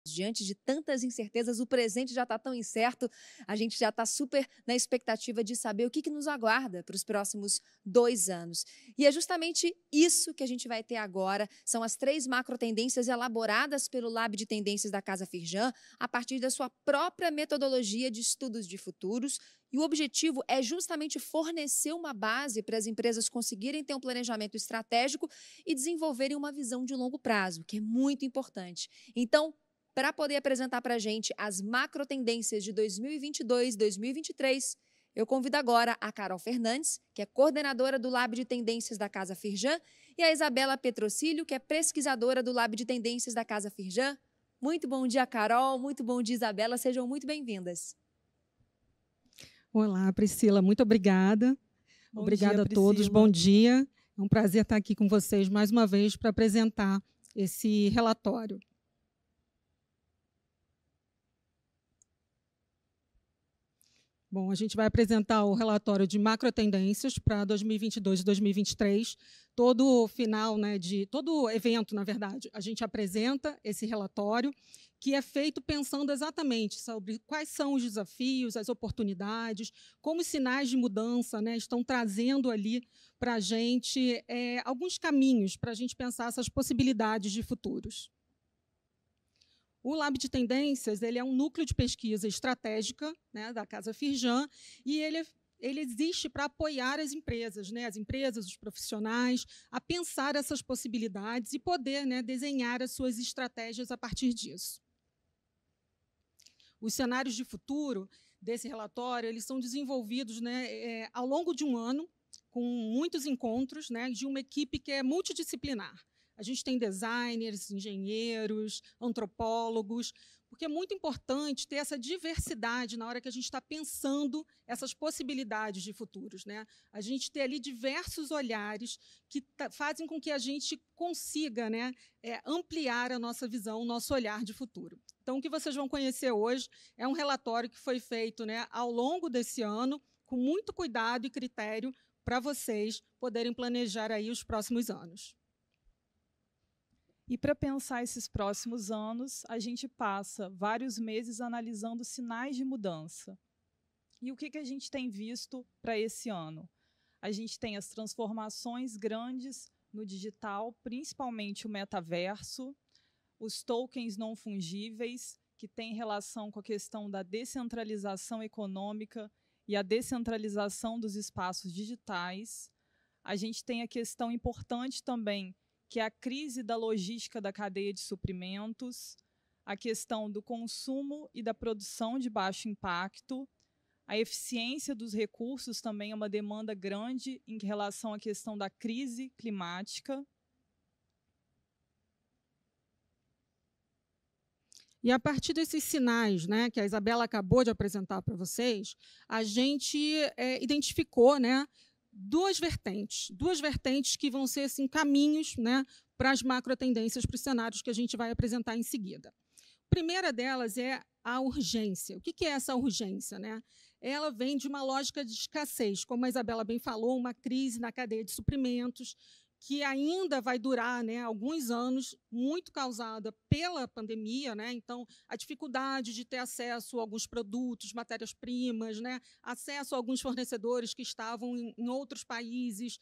Diante de tantas incertezas, o presente já está tão incerto, a gente já está super na expectativa de saber o que nos aguarda para os próximos 2 anos. E é justamente isso que a gente vai ter agora, são as 3 macro tendências elaboradas pelo Lab de Tendências da Casa Firjan, a partir da sua própria metodologia de estudos de futuros, e o objetivo é justamente fornecer uma base para as empresas conseguirem ter um planejamento estratégico e desenvolverem uma visão de longo prazo, que é muito importante. Então, para poder apresentar para a gente as macro tendências de 2022, 2023, eu convido agora a Carol Fernandes, que é coordenadora do Lab de Tendências da Casa Firjan, e a Isabela Petrocílio, que é pesquisadora do Lab de Tendências da Casa Firjan. Muito bom dia, Carol. Muito bom dia, Isabela. Sejam muito bem-vindas. Olá, Priscila. Muito obrigada. Obrigada a todos. Bom dia. É um prazer estar aqui com vocês mais uma vez para apresentar esse relatório. Bom, a gente vai apresentar o relatório de macro tendências para 2022 e 2023. Todo final, todo evento, na verdade, a gente apresenta esse relatório, que é feito pensando exatamente sobre quais são os desafios, as oportunidades, como os sinais de mudança estão trazendo ali para a gente alguns caminhos para a gente pensar essas possibilidades de futuros. O Lab de Tendências ele é um núcleo de pesquisa estratégica da Casa Firjan e ele existe para apoiar as empresas, os profissionais, a pensar essas possibilidades e poder desenhar as suas estratégias a partir disso. Os cenários de futuro desse relatório eles são desenvolvidos ao longo de um ano, com muitos encontros de uma equipe que é multidisciplinar. A gente tem designers, engenheiros, antropólogos, porque é muito importante ter essa diversidade na hora que a gente está pensando essas possibilidades de futuros. A gente ter ali diversos olhares que fazem com que a gente consiga ampliar a nossa visão, o nosso olhar de futuro. Então, o que vocês vão conhecer hoje é um relatório que foi feito ao longo desse ano, com muito cuidado e critério para vocês poderem planejar aí os próximos anos. E para pensar esses próximos anos, a gente passa vários meses analisando sinais de mudança. E o que a gente tem visto para esse ano? A gente tem as transformações grandes no digital, principalmente o metaverso, os tokens não fungíveis, que têm relação com a questão da descentralização econômica e a descentralização dos espaços digitais. A gente tem a questão importante também, que é a crise da logística da cadeia de suprimentos, a questão do consumo e da produção de baixo impacto, a eficiência dos recursos também é uma demanda grande em relação à questão da crise climática. E a partir desses sinais que a Isabela acabou de apresentar para vocês, a gente identificou duas vertentes que vão ser assim, caminhos para as macro tendências, para os cenários que a gente vai apresentar em seguida. A primeira delas é a urgência. O que é essa urgência? Ela vem de uma lógica de escassez, como a Isabela bem falou, uma crise na cadeia de suprimentos, que ainda vai durar alguns anos, muito causada pela pandemia. Então, a dificuldade de ter acesso a alguns produtos, matérias-primas, acesso a alguns fornecedores que estavam em outros países,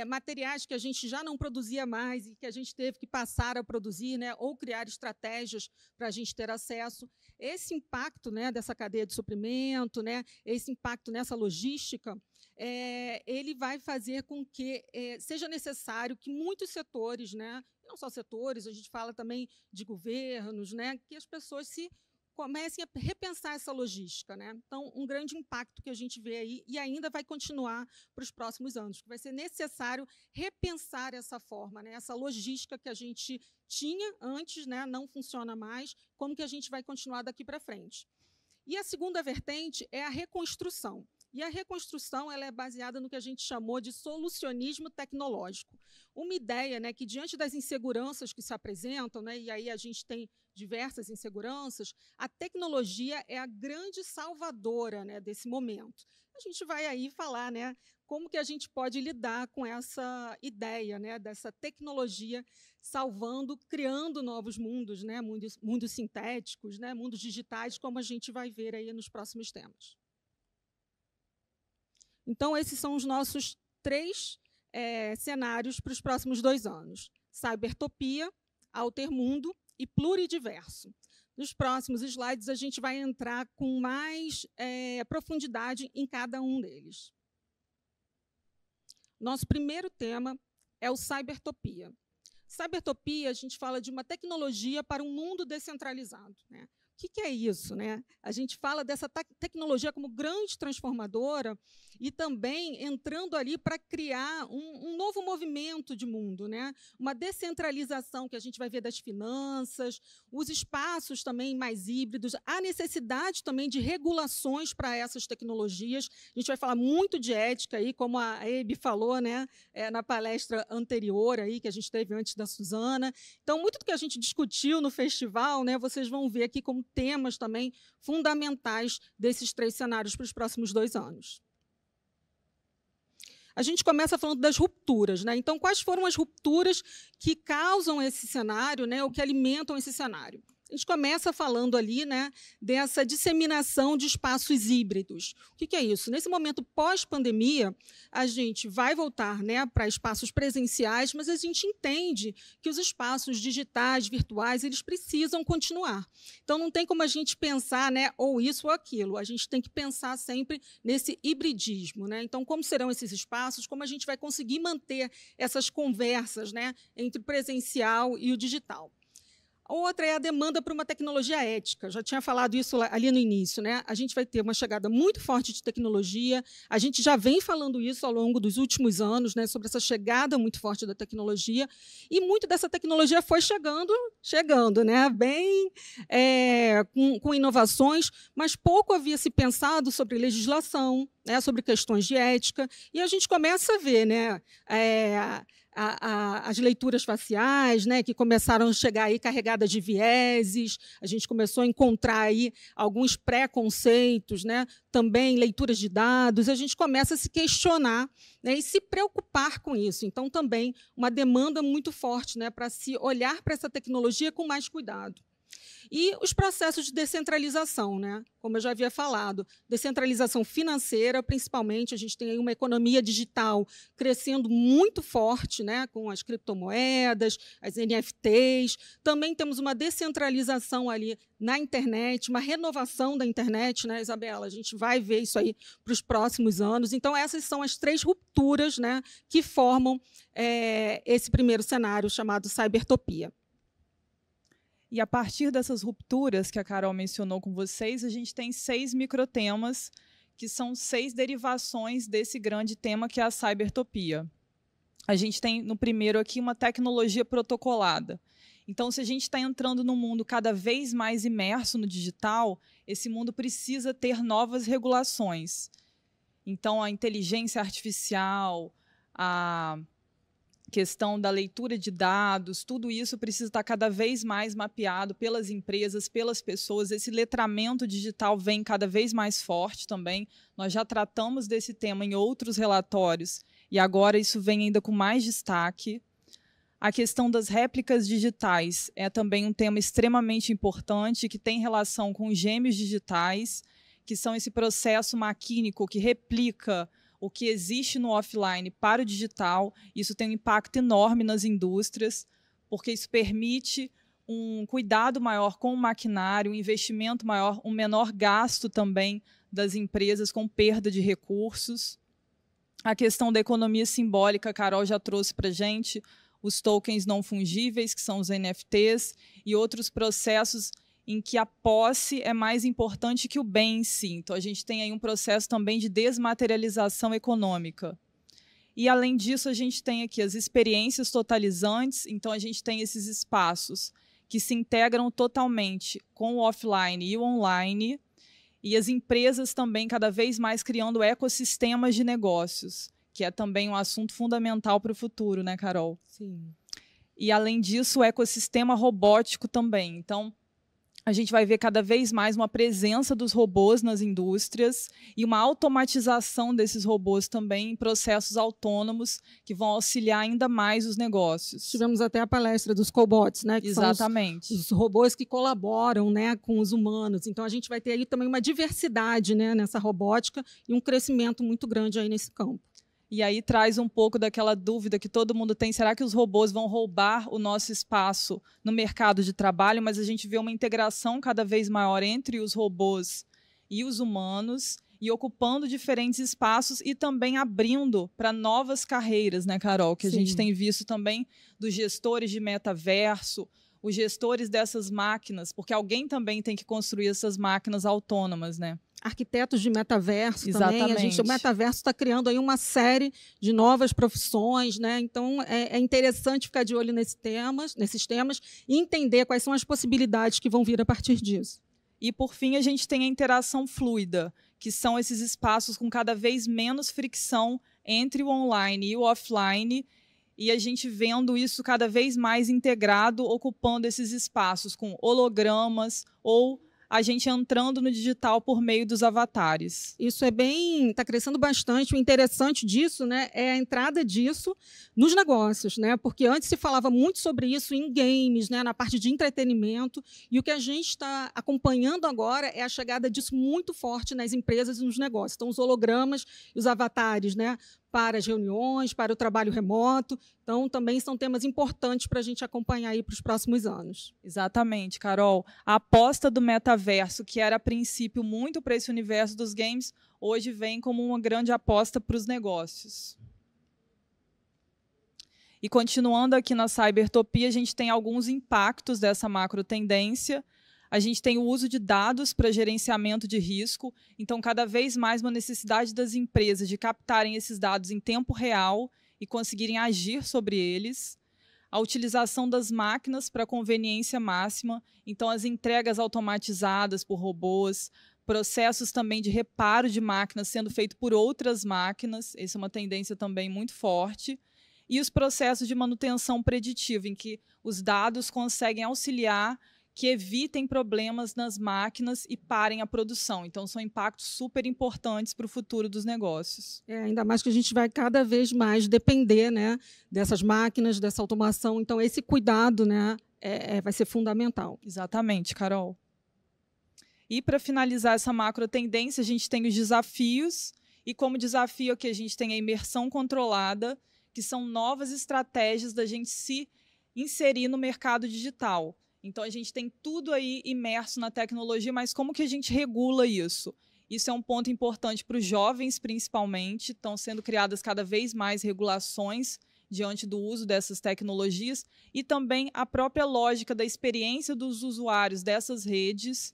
materiais que a gente já não produzia mais e que a gente teve que passar a produzir, ou criar estratégias para a gente ter acesso. Esse impacto dessa cadeia de suprimento, esse impacto nessa logística, ele vai fazer com que seja necessário que muitos setores, não só setores, a gente fala também de governos, que as pessoas comecem a repensar essa logística. Então, um grande impacto que a gente vê aí e ainda vai continuar para os próximos anos, que vai ser necessário repensar essa forma, essa logística que a gente tinha antes, não funciona mais, como que a gente vai continuar daqui para frente. E a segunda vertente é a reconstrução. E a reconstrução ela é baseada no que a gente chamou de solucionismo tecnológico. Uma ideia, né, que, diante das inseguranças que se apresentam, né, e aí a gente tem diversas inseguranças, a tecnologia é a grande salvadora, né, desse momento. A gente vai aí falar, né, como que a gente pode lidar com essa ideia, né, dessa tecnologia salvando, criando novos mundos, né, mundos sintéticos, né, mundos digitais, como a gente vai ver aí nos próximos temas. Então, esses são os nossos 3 cenários para os próximos 2 anos. Cybertopia, Altermundo e Pluridiverso. Nos próximos slides, a gente vai entrar com mais profundidade em cada um deles. Nosso primeiro tema é o Cybertopia. Cybertopia, a gente fala de uma tecnologia para um mundo descentralizado, né? O que é isso, né? A gente fala dessa tecnologia como grande transformadora e também entrando ali para criar um novo movimento de mundo, né? Uma descentralização que a gente vai ver das finanças, os espaços também mais híbridos, a necessidade também de regulações para essas tecnologias. A gente vai falar muito de ética aí, como a Hebe falou, né? Na palestra anterior aí que a gente teve antes da Suzana. Então, muito do que a gente discutiu no festival, né? Vocês vão ver aqui como temas também fundamentais desses 3 cenários para os próximos 2 anos. A gente começa falando das rupturas, né? Então, quais foram as rupturas que causam esse cenário, né, ou que alimentam esse cenário? A gente começa falando ali, né, dessa disseminação de espaços híbridos. O que é isso? Nesse momento pós-pandemia, a gente vai voltar, né, para espaços presenciais, mas a gente entende que os espaços digitais, virtuais, eles precisam continuar. Então, não tem como a gente pensar, né, ou isso ou aquilo. A gente tem que pensar sempre nesse hibridismo, né? Então, como serão esses espaços? Como a gente vai conseguir manter essas conversas, né, entre o presencial e o digital? Outra é a demanda por uma tecnologia ética. Já tinha falado isso ali no início, né? A gente vai ter uma chegada muito forte de tecnologia. A gente já vem falando isso ao longo dos últimos anos, né? Sobre essa chegada muito forte da tecnologia. E muito dessa tecnologia foi chegando, né? Bem com inovações, mas pouco havia se pensado sobre legislação, né? Sobre questões de ética. E a gente começa a ver, né? As leituras faciais, né, que começaram a chegar aí carregadas de vieses, a gente começou a encontrar aí alguns preconceitos, né, também leituras de dados, a gente começa a se questionar, né, e se preocupar com isso. Então, também uma demanda muito forte, né, para se olhar para essa tecnologia com mais cuidado. E os processos de descentralização, né? Como eu já havia falado, descentralização financeira, principalmente, a gente tem aí uma economia digital crescendo muito forte, né? Com as criptomoedas, as NFTs. Também temos uma descentralização ali na internet, uma renovação da internet, né, Isabela? A gente vai ver isso aí para os próximos anos. Então, essas são as 3 rupturas, né, que formam esse primeiro cenário chamado Cybertopia. E a partir dessas rupturas que a Carol mencionou com vocês, a gente tem 6 microtemas, que são 6 derivações desse grande tema que é a cybertopia. A gente tem, no primeiro aqui, uma tecnologia protocolada. Então, se a gente está entrando num mundo cada vez mais imerso no digital, esse mundo precisa ter novas regulações. Então, a inteligência artificial, a questão da leitura de dados, tudo isso precisa estar cada vez mais mapeado pelas empresas, pelas pessoas. Esse letramento digital vem cada vez mais forte também. Nós já tratamos desse tema em outros relatórios e agora isso vem ainda com mais destaque. A questão das réplicas digitais é também um tema extremamente importante que tem relação com os gêmeos digitais, que são esse processo maquínico que replica o que existe no offline para o digital. Isso tem um impacto enorme nas indústrias, porque isso permite um cuidado maior com o maquinário, um investimento maior, um menor gasto também das empresas com perda de recursos. A questão da economia simbólica, a Carol já trouxe para a gente, os tokens não fungíveis, que são os NFTs, e outros processos em que a posse é mais importante que o bem em si. Então, a gente tem aí um processo também de desmaterialização econômica. E, além disso, a gente tem aqui as experiências totalizantes. Então, a gente tem esses espaços que se integram totalmente com o offline e o online. E as empresas também cada vez mais criando ecossistemas de negócios, que é também um assunto fundamental para o futuro, né, Carol? Sim. E, além disso, o ecossistema robótico também. Então, a gente vai ver cada vez mais uma presença dos robôs nas indústrias e uma automatização desses robôs também em processos autônomos que vão auxiliar ainda mais os negócios. Tivemos até a palestra dos cobots, né? Que Exatamente. são os robôs que colaboram, né, com os humanos. Então, a gente vai ter aí também uma diversidade, né, nessa robótica e um crescimento muito grande aí nesse campo. E aí traz um pouco daquela dúvida que todo mundo tem, será que os robôs vão roubar o nosso espaço no mercado de trabalho? Mas a gente vê uma integração cada vez maior entre os robôs e os humanos, e ocupando diferentes espaços e também abrindo para novas carreiras, né, Carol? Que a gente tem visto também dos gestores de metaverso, os gestores dessas máquinas, porque alguém também tem que construir essas máquinas autônomas, né? Arquitetos de metaverso. Exatamente. Também. O metaverso está criando aí uma série de novas profissões, né? Então, é interessante ficar de olho nesses temas e entender quais são as possibilidades que vão vir a partir disso. E, por fim, a gente tem a interação fluida, que são esses espaços com cada vez menos fricção entre o online e o offline, e a gente vendo isso cada vez mais integrado, ocupando esses espaços com hologramas ou a gente entrando no digital por meio dos avatares. Isso está crescendo bastante. O interessante disso, né, é a entrada disso nos negócios, né? Porque antes se falava muito sobre isso em games, né, na parte de entretenimento, e o que a gente está acompanhando agora é a chegada disso muito forte nas empresas e nos negócios. Então, os hologramas e os avatares, né, para as reuniões, para o trabalho remoto. Então, também são temas importantes para a gente acompanhar aí para os próximos anos. Exatamente, Carol. A aposta do metaverso, que era a princípio muito para esse universo dos games, hoje vem como uma grande aposta para os negócios. E continuando aqui na Cybertopia, a gente tem alguns impactos dessa macro tendência. A gente tem o uso de dados para gerenciamento de risco, então cada vez mais uma necessidade das empresas de captarem esses dados em tempo real e conseguirem agir sobre eles. A utilização das máquinas para conveniência máxima, então as entregas automatizadas por robôs, processos também de reparo de máquinas sendo feito por outras máquinas, essa é uma tendência também muito forte. E os processos de manutenção preditiva, em que os dados conseguem auxiliar que evitem problemas nas máquinas e parem a produção. Então, são impactos super importantes para o futuro dos negócios. Ainda mais que a gente vai cada vez mais depender, né, dessas máquinas, dessa automação. Então, esse cuidado, né, vai ser fundamental. Exatamente, Carol. E, para finalizar essa macro tendência, a gente tem os desafios. E, como desafio aqui, a gente tem a imersão controlada, que são novas estratégias da gente se inserir no mercado digital. Então, a gente tem tudo aí imerso na tecnologia, mas como que a gente regula isso? Isso é um ponto importante para os jovens, principalmente. Estão sendo criadas cada vez mais regulações diante do uso dessas tecnologias e também a própria lógica da experiência dos usuários dessas redes,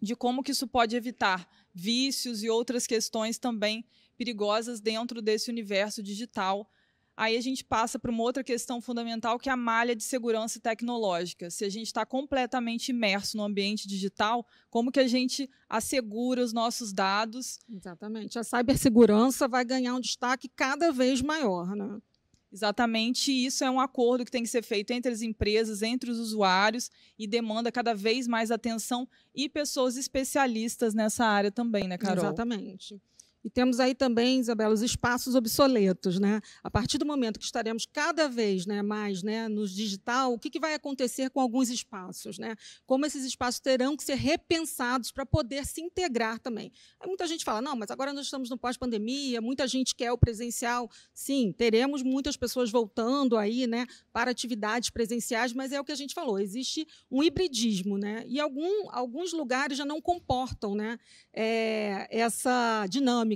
de como que isso pode evitar vícios e outras questões também perigosas dentro desse universo digital. Aí a gente passa para uma outra questão fundamental, que é a malha de segurança tecnológica. Se a gente está completamente imerso no ambiente digital, como que a gente assegura os nossos dados? Exatamente. A cibersegurança vai ganhar um destaque cada vez maior, né? Exatamente, e isso é um acordo que tem que ser feito entre as empresas, entre os usuários, e demanda cada vez mais atenção e pessoas especialistas nessa área também, né, Carol? Exatamente. E temos aí também, Isabela, os espaços obsoletos, né? A partir do momento que estaremos cada vez, né, mais, né, no digital, o que vai acontecer com alguns espaços, né? Como esses espaços terão que ser repensados para poder se integrar também. Aí muita gente fala, não, mas agora nós estamos no pós-pandemia, muita gente quer o presencial. Sim, teremos muitas pessoas voltando aí, né, para atividades presenciais, mas é o que a gente falou, existe um hibridismo, né? E alguns lugares já não comportam, né, essa dinâmica.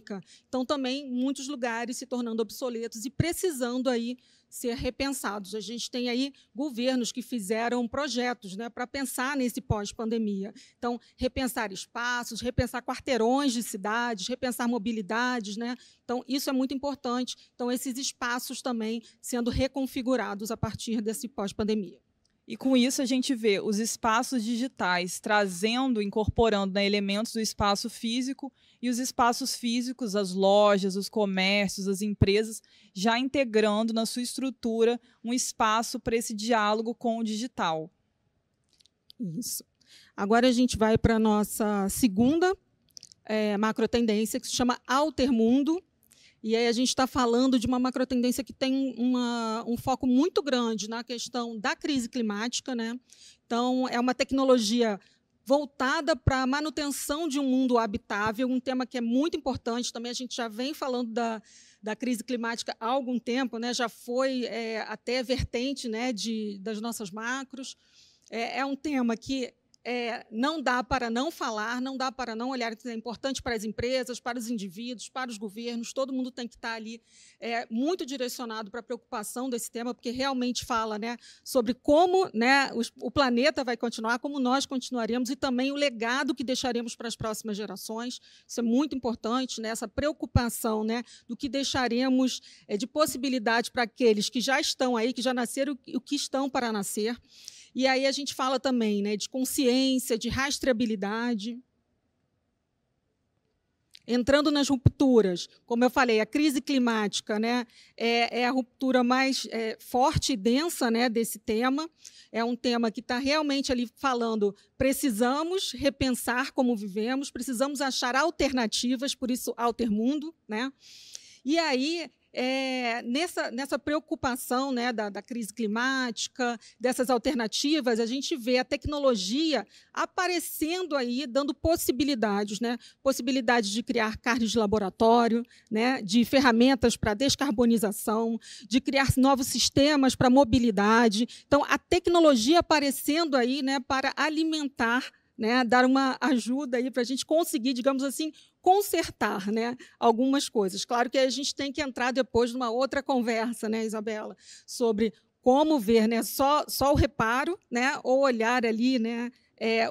Então, também, muitos lugares se tornando obsoletos e precisando aí ser repensados. A gente tem aí governos que fizeram projetos, né, para pensar nesse pós-pandemia. Então, repensar espaços, repensar quarteirões de cidades, repensar mobilidades, né? Então, isso é muito importante. Então, esses espaços também sendo reconfigurados a partir desse pós-pandemia. E com isso a gente vê os espaços digitais trazendo, incorporando, né, elementos do espaço físico e os espaços físicos, as lojas, os comércios, as empresas, já integrando na sua estrutura um espaço para esse diálogo com o digital. Isso. Agora a gente vai para a nossa segunda macro tendência, que se chama Altermundo. E aí a gente está falando de uma macrotendência que tem um foco muito grande na questão da crise climática, né? Então, é uma tecnologia voltada para a manutenção de um mundo habitável, um tema que é muito importante. Também a gente já vem falando da crise climática há algum tempo, né? Já foi até vertente, né, das nossas macros. É um tema que não dá para não falar, não dá para não olhar, é importante para as empresas, para os indivíduos, para os governos, todo mundo tem que estar ali muito direcionado para a preocupação desse tema, porque realmente fala, né, sobre como, né, o planeta vai continuar, como nós continuaremos e também o legado que deixaremos para as próximas gerações. Isso é muito importante, né, essa preocupação, né, do que deixaremos de possibilidade para aqueles que já estão aí, que já nasceram e que estão para nascer. E aí a gente fala também, né, de consciência, de rastreabilidade. Entrando nas rupturas, como eu falei, a crise climática, né, é a ruptura mais forte e densa, né, desse tema. É um tema que está realmente ali falando, precisamos repensar como vivemos, precisamos achar alternativas, por isso Altermundo, né? E aí, nessa preocupação, né, da crise climática, dessas alternativas, a gente vê a tecnologia aparecendo aí, dando possibilidades, né, possibilidades de criar carnes de laboratório, né, de ferramentas para descarbonização, de criar novos sistemas para mobilidade. Então, a tecnologia aparecendo aí, né, para alimentar, né, dar uma ajuda aí para a gente conseguir, digamos assim, consertar, né, algumas coisas. Claro que a gente tem que entrar depois numa outra conversa, né, Isabela, sobre como ver, né, só o reparo, né, ou olhar ali, né,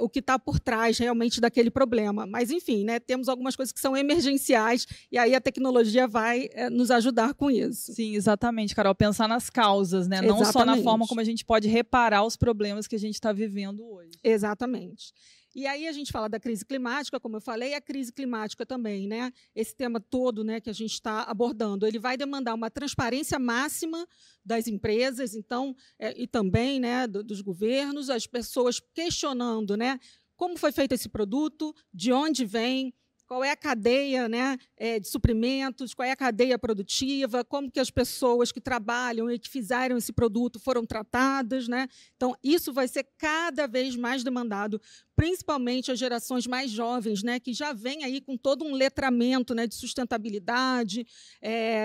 o que está por trás realmente daquele problema. Mas, enfim, né, temos algumas coisas que são emergenciais e aí a tecnologia vai nos ajudar com isso. Sim, exatamente, Carol. Pensar nas causas, né? Não só na forma como a gente pode reparar os problemas que a gente está vivendo hoje. Exatamente. E aí a gente fala da crise climática, como eu falei, a crise climática também, né? Esse tema todo, né, que a gente está abordando, ele vai demandar uma transparência máxima das empresas, então, e também, né, dos governos, as pessoas questionando, né, como foi feito esse produto, de onde vem, qual é a cadeia, né, de suprimentos, qual é a cadeia produtiva, como que as pessoas que trabalham e que fizeram esse produto foram tratadas, né? Então, isso vai ser cada vez mais demandado, principalmente as gerações mais jovens, né, que já vêm aí com todo um letramento, né, de sustentabilidade,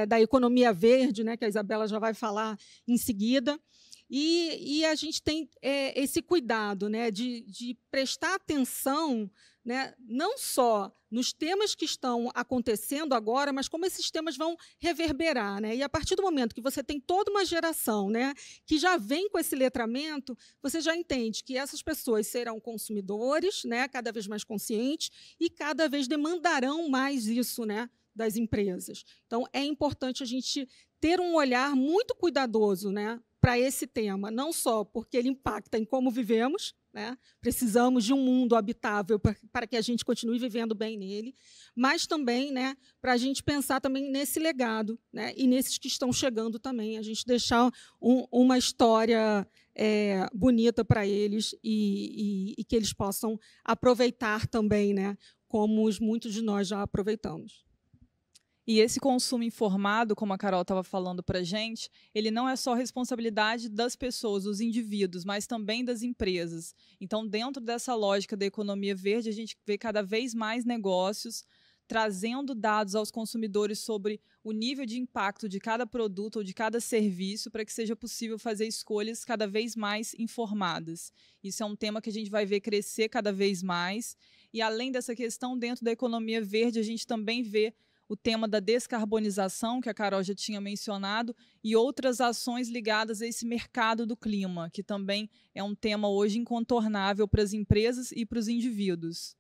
da economia verde, né, que a Isabela já vai falar em seguida. E a gente tem esse cuidado, né, de prestar atenção, né, não só nos temas que estão acontecendo agora, mas como esses temas vão reverberar, né? E a partir do momento que você tem toda uma geração, né, que já vem com esse letramento, você já entende que essas pessoas serão consumidores, né, cada vez mais conscientes e cada vez demandarão mais isso, né, das empresas. Então, é importante a gente ter um olhar muito cuidadoso, né, para esse tema, não só porque ele impacta em como vivemos, né? Precisamos de um mundo habitável para que a gente continue vivendo bem nele, mas também, né, para a gente pensar também nesse legado, né, e nesses que estão chegando também, a gente deixar uma história bonita para eles e que eles possam aproveitar também, né, como muitos de nós já aproveitamos. E esse consumo informado, como a Carol estava falando para a gente, ele não é só responsabilidade das pessoas, dos indivíduos, mas também das empresas. Então, dentro dessa lógica da economia verde, a gente vê cada vez mais negócios trazendo dados aos consumidores sobre o nível de impacto de cada produto ou de cada serviço para que seja possível fazer escolhas cada vez mais informadas. Isso é um tema que a gente vai ver crescer cada vez mais. E, além dessa questão, dentro da economia verde, a gente também vê o tema da descarbonização, que a Carol já tinha mencionado, e outras ações ligadas a esse mercado do clima, que também é um tema hoje incontornável para as empresas e para os indivíduos.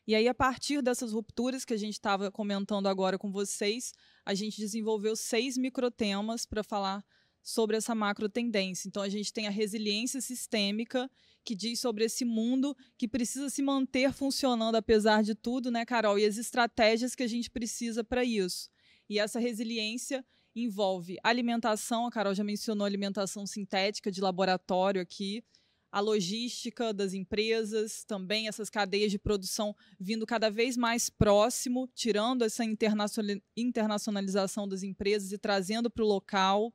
E aí, a partir dessas rupturas que a gente estava comentando agora com vocês, a gente desenvolveu 6 microtemas para falar sobre essa macro tendência. Então, a gente tem a resiliência sistêmica, que diz sobre esse mundo que precisa se manter funcionando apesar de tudo, né, Carol? E as estratégias que a gente precisa para isso. E essa resiliência envolve alimentação, a Carol já mencionou alimentação sintética de laboratório aqui, a logística das empresas, também essas cadeias de produção vindo cada vez mais próximo, tirando essa internacionalização das empresas e trazendo para o local.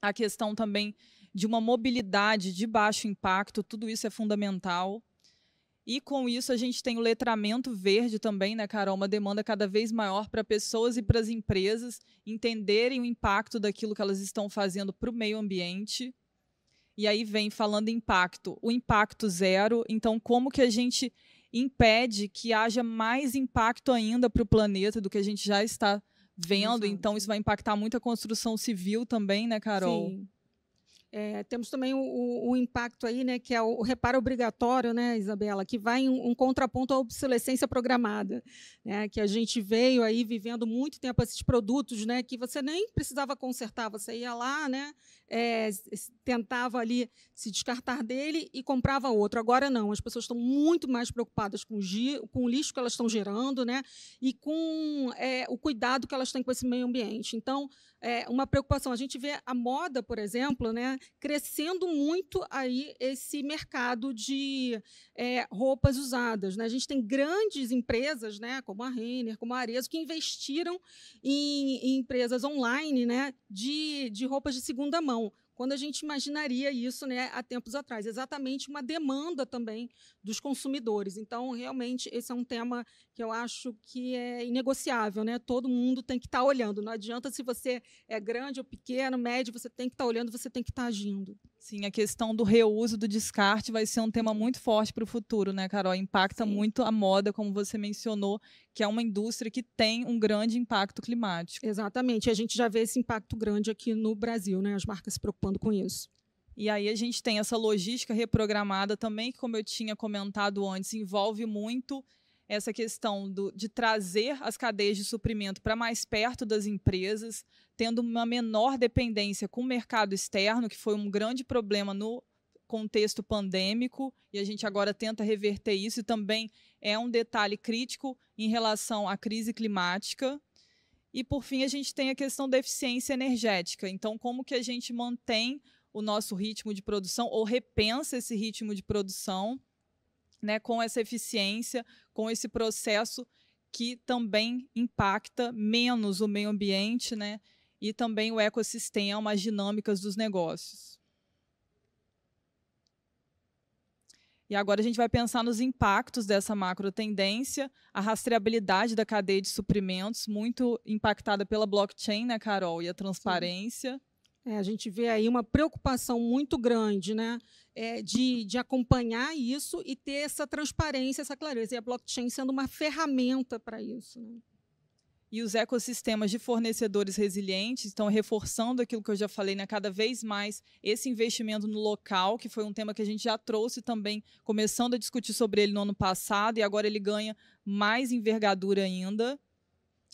A questão também de uma mobilidade de baixo impacto, tudo isso é fundamental. E com isso a gente tem o letramento verde também, né, Carol? Uma demanda cada vez maior para pessoas e para as empresas entenderem o impacto daquilo que elas estão fazendo para o meio ambiente. E aí vem falando impacto, o impacto zero. Então, como que a gente impede que haja mais impacto ainda para o planeta do que a gente já está vendo? Exato. Então, isso vai impactar muito a construção civil também, né, Carol? Sim. Temos também o impacto aí, né, que é o reparo obrigatório, né, Isabela, que vai em um contraponto à obsolescência programada, né, que a gente veio aí vivendo muito tempo esses produtos, né, que você nem precisava consertar, você ia lá, né, tentava ali se descartar dele e comprava outro. Agora não, as pessoas estão muito mais preocupadas com o lixo que elas estão gerando, né, e com o cuidado que elas têm com esse meio ambiente. Então, uma preocupação. A gente vê a moda, por exemplo, né, crescendo muito aí esse mercado de roupas usadas, né? A gente tem grandes empresas, né, como a Renner, como a Arezzo, que investiram em empresas online, né, de roupas de segunda mão, quando a gente imaginaria isso, né, há tempos atrás. Exatamente uma demanda também dos consumidores. Então, realmente, esse é um tema que eu acho que é inegociável, né? Todo mundo tem que estar olhando. Não adianta se você é grande ou pequeno, médio, você tem que estar olhando, você tem que estar agindo. Sim, a questão do reuso, do descarte vai ser um tema muito forte para o futuro, né, Carol? Impacta Sim. muito a moda, como você mencionou, que é uma indústria que tem um grande impacto climático. Exatamente. A gente já vê esse impacto grande aqui no Brasil, né? As marcas se preocupando com isso. E aí a gente tem essa logística reprogramada também, que, como eu tinha comentado antes, envolve muito essa questão de trazer as cadeias de suprimento para mais perto das empresas, tendo uma menor dependência com o mercado externo, que foi um grande problema no contexto pandêmico, e a gente agora tenta reverter isso, e também é um detalhe crítico em relação à crise climática. E, por fim, a gente tem a questão da eficiência energética. Então, como que a gente mantém o nosso ritmo de produção ou repensa esse ritmo de produção, né, com essa eficiência, com esse processo que também impacta menos o meio ambiente, né, e também o ecossistema, as dinâmicas dos negócios. E agora a gente vai pensar nos impactos dessa macro tendência, a rastreabilidade da cadeia de suprimentos, muito impactada pela blockchain, né, Carol, e a transparência. A gente vê aí uma preocupação muito grande, né, de acompanhar isso e ter essa transparência, essa clareza. E a blockchain sendo uma ferramenta para isso, né? E os ecossistemas de fornecedores resilientes estão reforçando aquilo que eu já falei, né, cada vez mais esse investimento no local, que foi um tema que a gente já trouxe também, começando a discutir sobre ele no ano passado, e agora ele ganha mais envergadura ainda.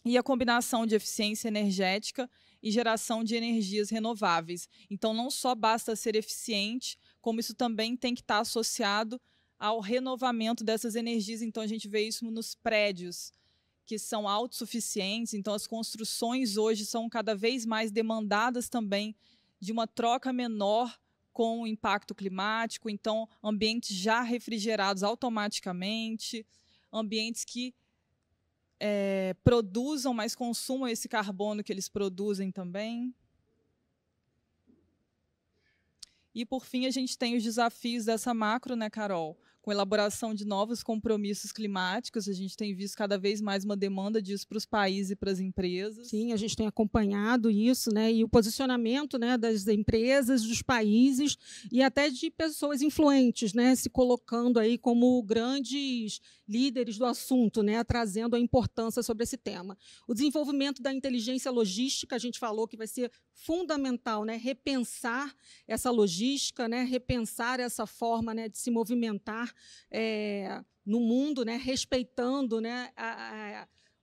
E a combinação de eficiência energética e geração de energias renováveis. Então, não só basta ser eficiente, como isso também tem que estar associado ao renovamento dessas energias. Então, a gente vê isso nos prédios, que são autossuficientes. Então, as construções hoje são cada vez mais demandadas também de uma troca menor com o impacto climático. Então, ambientes já refrigerados automaticamente, ambientes que produzam, mas consumam esse carbono que eles produzem também. E, por fim, a gente tem os desafios dessa macro, né, Carol? Com elaboração de novos compromissos climáticos, a gente tem visto cada vez mais uma demanda disso para os países e para as empresas. Sim, a gente tem acompanhado isso, né, e o posicionamento, né, das empresas, dos países e até de pessoas influentes, né, se colocando aí como grandes líderes do assunto, né, trazendo a importância sobre esse tema. O desenvolvimento da inteligência logística, a gente falou que vai ser fundamental, né, repensar essa logística, né, repensar essa forma, né, de se movimentar no mundo, né, respeitando, né,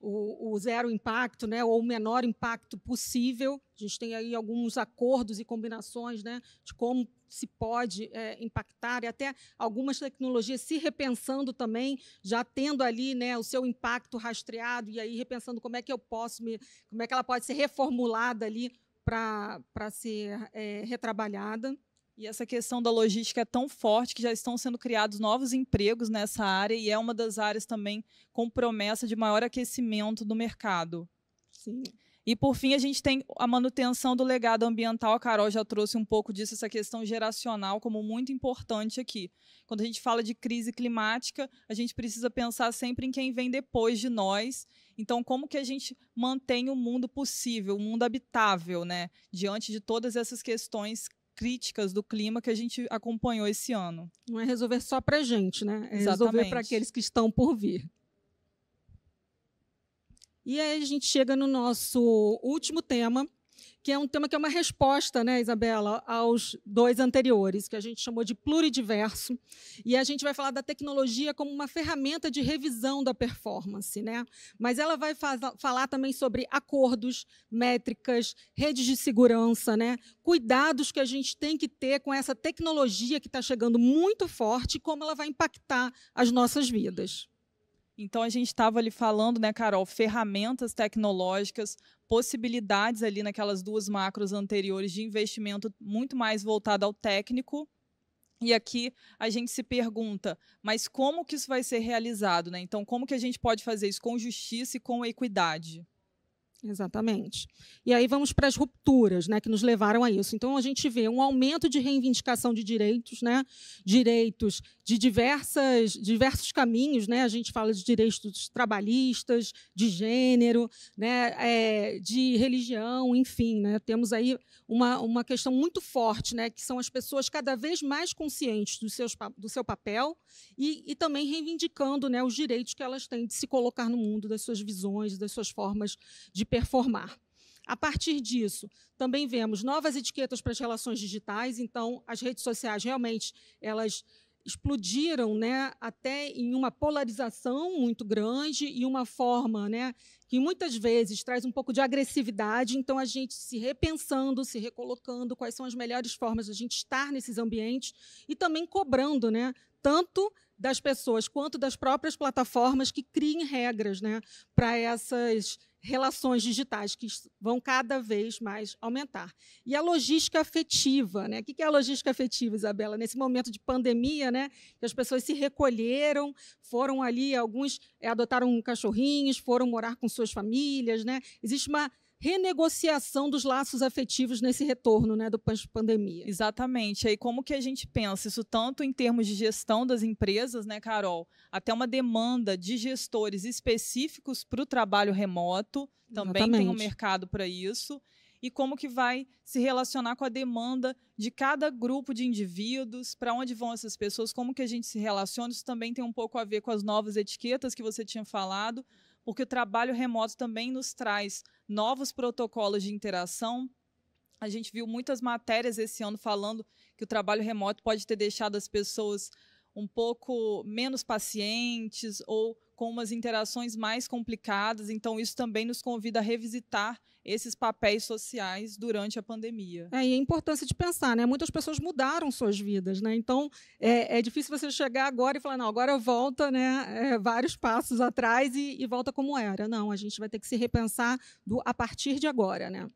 o zero impacto, né, ou o menor impacto possível. A gente tem aí alguns acordos e combinações, né, de como se pode impactar, e até algumas tecnologias se repensando também, já tendo ali, né, o seu impacto rastreado, e aí repensando como é que como é que ela pode ser reformulada ali para ser retrabalhada. E essa questão da logística é tão forte que já estão sendo criados novos empregos nessa área, e é uma das áreas também com promessa de maior aquecimento do mercado. Sim. E, por fim, a gente tem a manutenção do legado ambiental. A Carol já trouxe um pouco disso, essa questão geracional, como muito importante aqui. Quando a gente fala de crise climática, a gente precisa pensar sempre em quem vem depois de nós. Então, como que a gente mantém o mundo possível, o mundo habitável, né, diante de todas essas questões críticas do clima que a gente acompanhou esse ano? Não é resolver só para a gente, né? É resolver para aqueles que estão por vir. E aí a gente chega no nosso último tema, que é um tema que é uma resposta, né, Isabela, aos dois anteriores, que a gente chamou de pluridiverso. E a gente vai falar da tecnologia como uma ferramenta de revisão da performance, né? Mas ela vai falar também sobre acordos, métricas, redes de segurança, né? Cuidados que a gente tem que ter com essa tecnologia que está chegando muito forte e como ela vai impactar as nossas vidas. Então, a gente estava ali falando, né, Carol, ferramentas tecnológicas, possibilidades ali naquelas duas macros anteriores de investimento muito mais voltado ao técnico. E aqui a gente se pergunta, mas como que isso vai ser realizado, né? Então, como que a gente pode fazer isso com justiça e com equidade? Exatamente. E aí vamos para as rupturas, né, que nos levaram a isso. Então, a gente vê um aumento de reivindicação de direitos, né, direitos de diversos caminhos, né, a gente fala de direitos trabalhistas, de gênero, né, de religião, enfim, né, temos aí uma questão muito forte, né, que são as pessoas cada vez mais conscientes do seu papel e também reivindicando, né, os direitos que elas têm de se colocar no mundo, das suas visões, das suas formas de performar. A partir disso, também vemos novas etiquetas para as relações digitais. Então, as redes sociais realmente elas explodiram, né, até em uma polarização muito grande e uma forma, né, que muitas vezes traz um pouco de agressividade. Então, a gente se repensando, se recolocando, quais são as melhores formas de a gente estar nesses ambientes e também cobrando, né, tanto das pessoas quanto das próprias plataformas que criem regras, né, para essas relações digitais que vão cada vez mais aumentar. E a logística afetiva, né? O que é a logística afetiva, Isabela? Nesse momento de pandemia, né, que as pessoas se recolheram, foram ali, alguns adotaram cachorrinhos, foram morar com suas famílias, né? Existe uma renegociação dos laços afetivos nesse retorno, né, do pós-pandemia. Exatamente. Aí como que a gente pensa isso tanto em termos de gestão das empresas, né, Carol, até uma demanda de gestores específicos para o trabalho remoto, também Exatamente. tem um mercado para isso, e como que vai se relacionar com a demanda de cada grupo de indivíduos, para onde vão essas pessoas, como que a gente se relaciona, isso também tem um pouco a ver com as novas etiquetas que você tinha falado, porque o trabalho remoto também nos traz novos protocolos de interação. A gente viu muitas matérias esse ano falando que o trabalho remoto pode ter deixado as pessoas um pouco menos pacientes ou com umas interações mais complicadas. Então, isso também nos convida a revisitar esses papéis sociais durante a pandemia. E a importância de pensar, né? Muitas pessoas mudaram suas vidas, né? Então, é difícil você chegar agora e falar, não, agora volta, né, vários passos atrás e volta como era. Não, a gente vai ter que se repensar a partir de agora, né?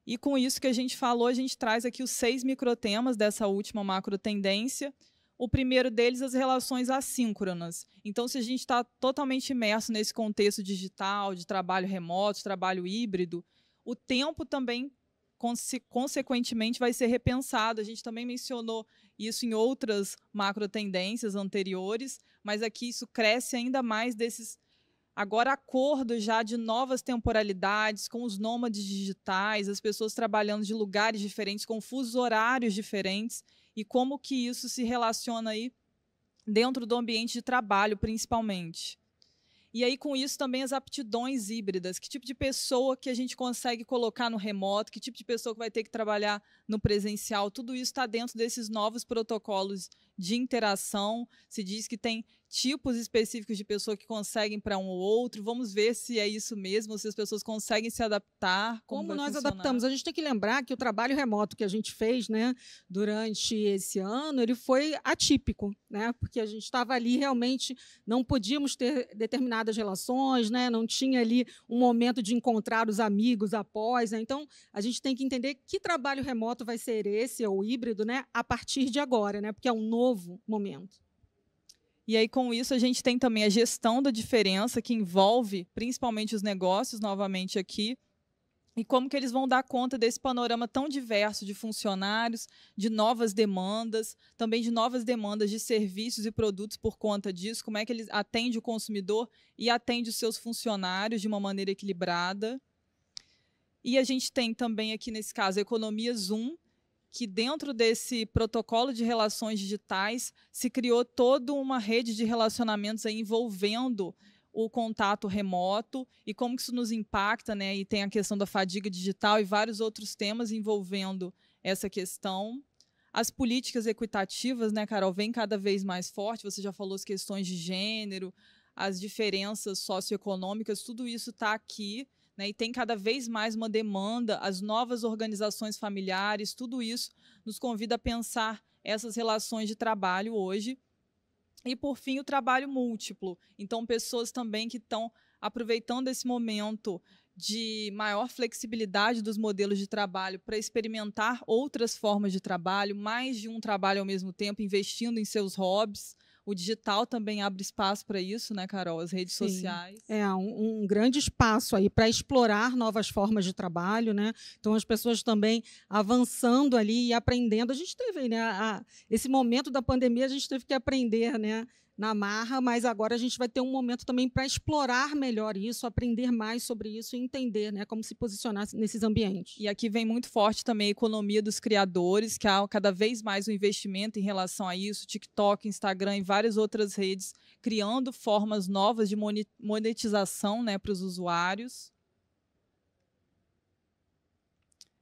E com isso que a gente falou, a gente traz aqui os 6 microtemas dessa última macro tendência. O primeiro deles, as relações assíncronas. Então, se a gente está totalmente imerso nesse contexto digital, de trabalho remoto, trabalho híbrido, o tempo também, consequentemente, vai ser repensado. A gente também mencionou isso em outras macro tendências anteriores, mas aqui isso cresce ainda mais desses, agora, acordos já de novas temporalidades, com os nômades digitais, as pessoas trabalhando de lugares diferentes, com fusos horários diferentes, e como que isso se relaciona aí dentro do ambiente de trabalho, principalmente. E aí, com isso, também as aptidões híbridas. Que tipo de pessoa que a gente consegue colocar no remoto, que tipo de pessoa que vai ter que trabalhar no presencial, tudo isso está dentro desses novos protocolos de interação, se diz que tem tipos específicos de pessoa que conseguem para um ou outro. Vamos ver se é isso mesmo, se as pessoas conseguem se adaptar. Como nós funcionar. adaptamos? A gente tem que lembrar que o trabalho remoto que a gente fez, né, durante esse ano, ele foi atípico, né, porque a gente estava ali realmente, não podíamos ter determinadas relações, né, não tinha ali um momento de encontrar os amigos após. Né, então, a gente tem que entender que trabalho remoto vai ser esse, ou híbrido, né, a partir de agora, né, porque é um novo momento. E aí, com isso, a gente tem também a gestão da diferença, que envolve principalmente os negócios, novamente aqui, e como que eles vão dar conta desse panorama tão diverso de funcionários, de novas demandas, também de novas demandas de serviços e produtos por conta disso, como é que eles atendem o consumidor e atendem os seus funcionários de uma maneira equilibrada. E a gente tem também aqui, nesse caso, a Economia Zoom, que dentro desse protocolo de relações digitais se criou toda uma rede de relacionamentos aí envolvendo o contato remoto e como que isso nos impacta, né? E tem a questão da fadiga digital e vários outros temas envolvendo essa questão. As políticas equitativas, né, Carol, vêm cada vez mais forte. Você já falou as questões de gênero, as diferenças socioeconômicas, tudo isso está aqui. Né, e tem cada vez mais uma demanda, as novas organizações familiares, tudo isso nos convida a pensar essas relações de trabalho hoje. E, por fim, o trabalho múltiplo. Então, pessoas também que estão aproveitando esse momento de maior flexibilidade dos modelos de trabalho para experimentar outras formas de trabalho, mais de um trabalho ao mesmo tempo, investindo em seus hobbies. O digital também abre espaço para isso, né, Carol? As redes sociais. É um grande espaço aí para explorar novas formas de trabalho, né? Então, as pessoas também avançando ali e aprendendo. A gente teve, né, esse momento da pandemia, a gente teve que aprender, né, na marra, mas agora a gente vai ter um momento também para explorar melhor isso, aprender mais sobre isso e entender, né, como se posicionar nesses ambientes. E aqui vem muito forte também a economia dos criadores, que há cada vez mais um investimento em relação a isso, TikTok, Instagram e várias outras redes, criando formas novas de monetização, né, para os usuários.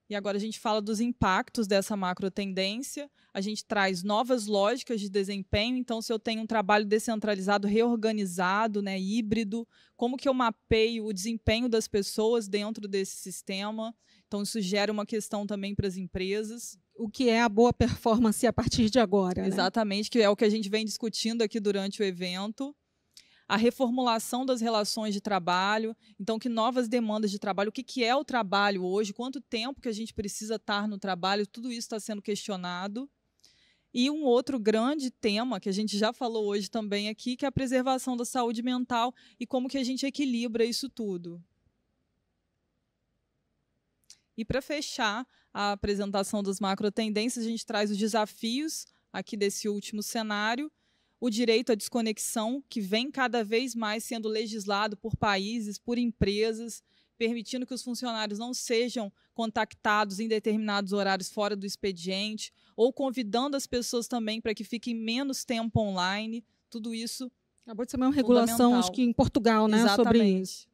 E agora a gente fala dos impactos dessa macro tendência. A gente traz novas lógicas de desempenho. Então, se eu tenho um trabalho descentralizado, reorganizado, né, híbrido, como que eu mapeio o desempenho das pessoas dentro desse sistema? Então, isso gera uma questão também para as empresas. O que é a boa performance a partir de agora? Exatamente, né? Que é o que a gente vem discutindo aqui durante o evento. A reformulação das relações de trabalho, então que novas demandas de trabalho, o que é o trabalho hoje, quanto tempo que a gente precisa estar no trabalho, tudo isso está sendo questionado. E um outro grande tema, que a gente já falou hoje também aqui, que é a preservação da saúde mental e como que a gente equilibra isso tudo. E para fechar a apresentação das macro tendências, a gente traz os desafios aqui desse último cenário, o direito à desconexão, que vem cada vez mais sendo legislado por países, por empresas, permitindo que os funcionários não sejam contactados em determinados horários fora do expediente, ou convidando as pessoas também para que fiquem menos tempo online. Tudo isso acabou de ser uma regulação, acho que em Portugal, né, sobre isso.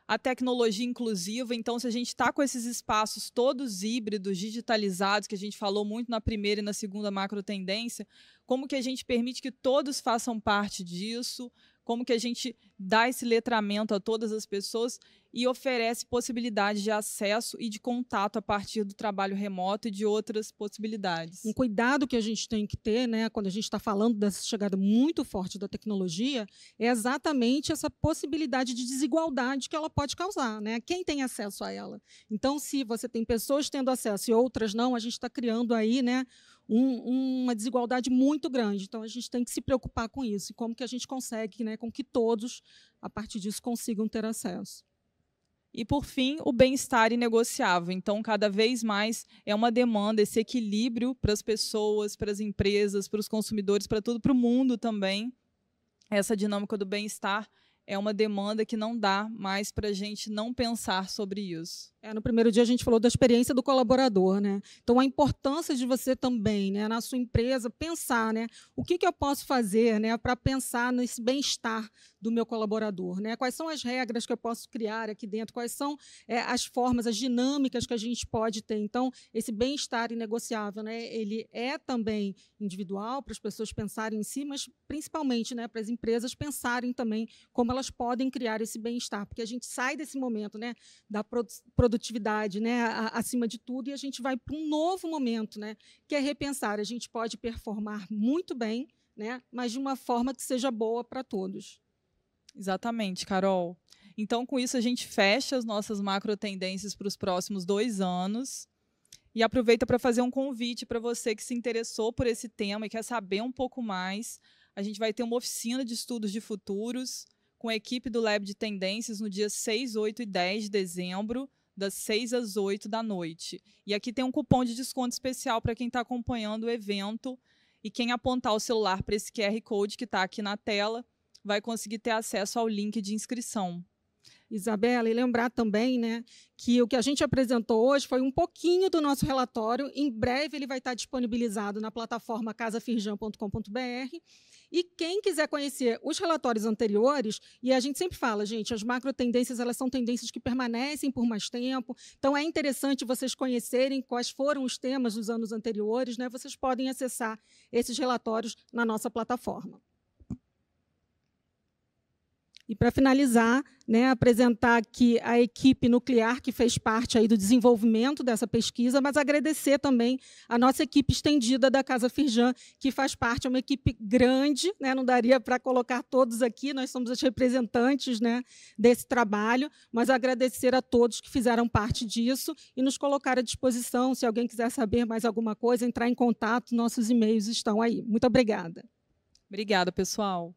A tecnologia inclusiva, então, se a gente está com esses espaços todos híbridos, digitalizados, que a gente falou muito na primeira e na segunda macro tendência, como que a gente permite que todos façam parte disso, como que a gente dá esse letramento a todas as pessoas e oferece possibilidades de acesso e de contato a partir do trabalho remoto e de outras possibilidades. Um cuidado que a gente tem que ter, né, quando a gente está falando dessa chegada muito forte da tecnologia, é exatamente essa possibilidade de desigualdade que ela pode causar, né? Quem tem acesso a ela? Então, se você tem pessoas tendo acesso e outras não, a gente está criando aí, né, uma desigualdade muito grande. Então, a gente tem que se preocupar com isso e como que a gente consegue, né, com que todos, a partir disso, consigam ter acesso. E, por fim, o bem-estar inegociável. Então, cada vez mais é uma demanda, esse equilíbrio para as pessoas, para as empresas, para os consumidores, para tudo, para o mundo também. Essa dinâmica do bem-estar é uma demanda que não dá mais para a gente não pensar sobre isso. No primeiro dia a gente falou da experiência do colaborador, né? Então, a importância de você também, né, na sua empresa, pensar, né, o que eu posso fazer, né, para pensar nesse bem-estar do meu colaborador, né? Quais são as regras que eu posso criar aqui dentro, quais são as formas, as dinâmicas que a gente pode ter. Então, esse bem-estar inegociável, né, ele é também individual, para as pessoas pensarem em si, mas principalmente, né, para as empresas pensarem também como elas podem criar esse bem-estar, porque a gente sai desse momento, né, da produtividade, né, acima de tudo, e a gente vai para um novo momento, né, que é repensar. A gente pode performar muito bem, né, mas de uma forma que seja boa para todos. Exatamente, Carol. Então, com isso, a gente fecha as nossas macro tendências para os próximos 2 anos. E aproveita para fazer um convite para você que se interessou por esse tema e quer saber um pouco mais. A gente vai ter uma oficina de estudos de futuros com a equipe do Lab de Tendências no dia 6, 8 e 10 de dezembro, das 6 às 8 da noite. E aqui tem um cupom de desconto especial para quem está acompanhando o evento. E quem apontar o celular para esse QR Code que está aqui na tela vai conseguir ter acesso ao link de inscrição. Isabela, e lembrar também, né, que o que a gente apresentou hoje foi um pouquinho do nosso relatório. Em breve ele vai estar disponibilizado na plataforma casafirjan.com.br. E quem quiser conhecer os relatórios anteriores, e a gente sempre fala, gente, as macro tendências, elas são tendências que permanecem por mais tempo, então é interessante vocês conhecerem quais foram os temas dos anos anteriores, né? Vocês podem acessar esses relatórios na nossa plataforma. E, para finalizar, né, apresentar aqui a equipe nuclear que fez parte aí do desenvolvimento dessa pesquisa, mas agradecer também a nossa equipe estendida da Casa Firjan, que faz parte, é uma equipe grande, né, não daria para colocar todos aqui, nós somos os representantes, né, desse trabalho, mas agradecer a todos que fizeram parte disso e nos colocar à disposição, se alguém quiser saber mais alguma coisa, entrar em contato, nossos e-mails estão aí. Muito obrigada. Obrigada, pessoal.